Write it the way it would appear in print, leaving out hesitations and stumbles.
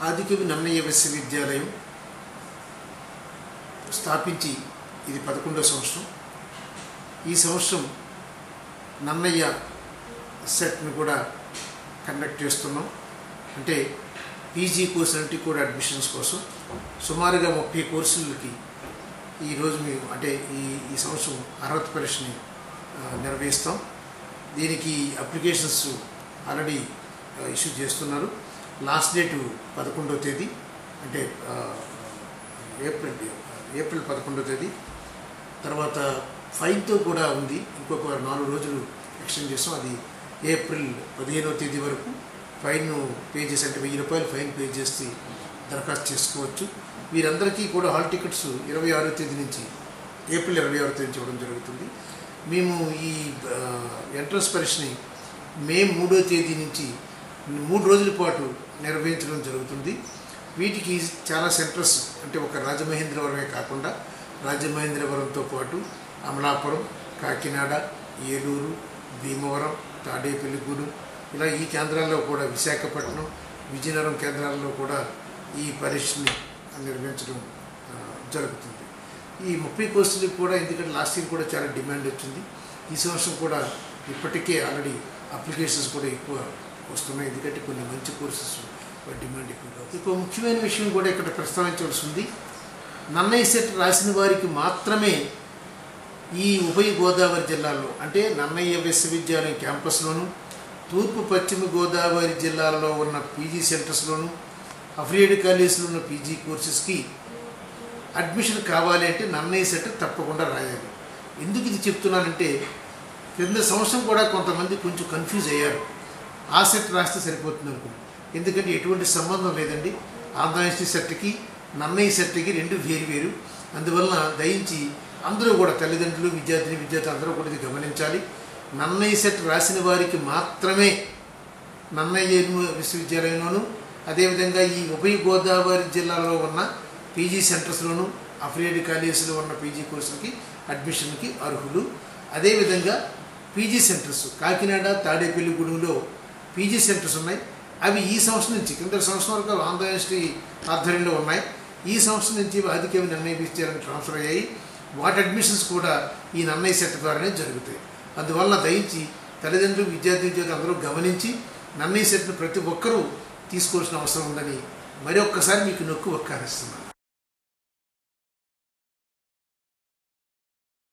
ఆదికవి నన్నయ్య విశ్వవిద్యాలయం స్థాపించి ఇది 11వ సంవత్సరం. ఈ సంవత్సరం నన్నయ్య సెట్ను కూడా కండక్ట్ చేస్తున్నాం. అంటే పీజీ కోర్సులన్నింటి కూడా అడ్మిషన్స్ కోసం సుమారుగా 30 కోర్సులకి ఈరోజు మేము అంటే ఈ సంవత్సరం అర్హత పరీక్షని నిర్వహిస్తాం. దీనికి అప్లికేషన్స్ ఆల్రెడీ ఇష్యూ చేస్తున్నారు. లాస్ట్ డేటు 11వ తేదీ, అంటే ఏప్రిల్ 11వ తేదీ. తర్వాత ఫైన్తో కూడా ఉంది, ఇంకొక 4 రోజులు ఎక్స్టెండ్ చేస్తాం. అది ఏప్రిల్ 15వ తేదీ వరకు ఫైన్ పే చేసి, అంటే 1000 రూపాయలు ఫైన్ పే చేసి దరఖాస్తు చేసుకోవచ్చు. వీరందరికీ కూడా హాల్ టికెట్స్ 26వ తేదీ నుంచి ఏప్రిల్ 26వ తేదీ ఇవ్వడం జరుగుతుంది. మేము ఈ ఎంట్రన్స్ పరీక్షని మే 3వ తేదీ నుంచి 3 రోజుల పాటు నిర్వహించడం జరుగుతుంది. వీటికి చాలా సెంటర్స్, అంటే ఒక రాజమహేంద్రవరమే కాకుండా రాజమహేంద్రవరంతో పాటు అమలాపురం, కాకినాడ, ఏలూరు, భీమవరం, తాడేపల్లిగూడెం, ఇలా ఈ కేంద్రాల్లో కూడా, విశాఖపట్నం, విజయనగరం కేంద్రాల్లో కూడా ఈ పరీక్షని నిర్వహించడం జరుగుతుంది. ఈ 30 కోర్సులకు కూడా, ఎందుకంటే లాస్ట్ ఇయర్ కూడా చాలా డిమాండ్ వచ్చింది, ఈ సంవత్సరం కూడా ఇప్పటికే ఆల్రెడీ అప్లికేషన్స్ కూడా ఎక్కువ వస్తున్నాయి. ఎందుకంటే కొన్ని మంచి కోర్సెస్ డిమాండ్ ఎక్కువగా. ఇంకో ముఖ్యమైన విషయం కూడా ఇక్కడ ప్రస్తావించవలసి ఉంది. నన్నయ్య సెట్ రాసిన వారికి మాత్రమే ఈ ఉభయ గోదావరి జిల్లాల్లో, అంటే నన్నయ్య విశ్వవిద్యాలయం క్యాంపస్లోను, తూర్పు పశ్చిమ గోదావరి జిల్లాలలో ఉన్న పీజీ సెంటర్స్లోను, అఫిలియేటెడ్ కాలేజీలో ఉన్న పీజీ కోర్సెస్కి అడ్మిషన్ కావాలి అంటే నన్నయ్య సెట్ తప్పకుండా రాయాలి. ఎందుకు ఇది చెప్తున్నానంటే, క్రింద సంవత్సరం కూడా కొంతమంది కొంచెం కన్ఫ్యూజ్ అయ్యారు. ఆ సెట్ రాస్తే సరిపోతుంది అనుకున్నాను. ఎందుకంటే ఎటువంటి సంబంధం లేదండి. ఆంధ్ర యూనివర్సిటీ సెట్కి నన్నయ్య సెట్కి 2 వేరు. అందువలన దయించి అందరూ కూడా, తల్లిదండ్రులు, విద్యార్థులు అందరూ కూడా ఇది గమనించాలి. నన్నయ్య సెట్ రాసిన వారికి మాత్రమే నన్నయ్య విశ్వవిద్యాలయంలోను, అదేవిధంగా ఈ ఉభయ గోదావరి జిల్లాలో ఉన్న పీజీ సెంటర్స్లోను, అఫిలియేటెడ్ కాలేజీలో ఉన్న పీజీ కోర్సులకి అడ్మిషన్కి అర్హులు. అదేవిధంగా పీజీ సెంటర్స్ కాకినాడ, తాడేపల్లిగూడెంలో పీజీ సెంటర్స్ ఉన్నాయి. అవి ఈ సంవత్సరం నుంచి, కింద సంవత్సరం వరకు ఆంధ్ర యూనివర్సిటీ ఆధ్వర్యంలో ఉన్నాయి. ఈ సంవత్సరం నుంచి ఆదికవి నన్నయ్య విశ్వవిద్యాలయం ట్రాన్స్ఫర్ అయ్యాయి. వాటి అడ్మిషన్స్ కూడా ఈ నన్నయ్య సెట్ ద్వారానే జరుగుతాయి. అందువల్ల దయించి తల్లిదండ్రులు, విద్యార్థి అందరూ గమనించి నన్నయ్య సెట్ను ప్రతి ఒక్కరూ తీసుకోవాల్సిన అవసరం ఉందని మరొక్కసారి మీకు నొక్కి వక్కారిస్తున్నాను.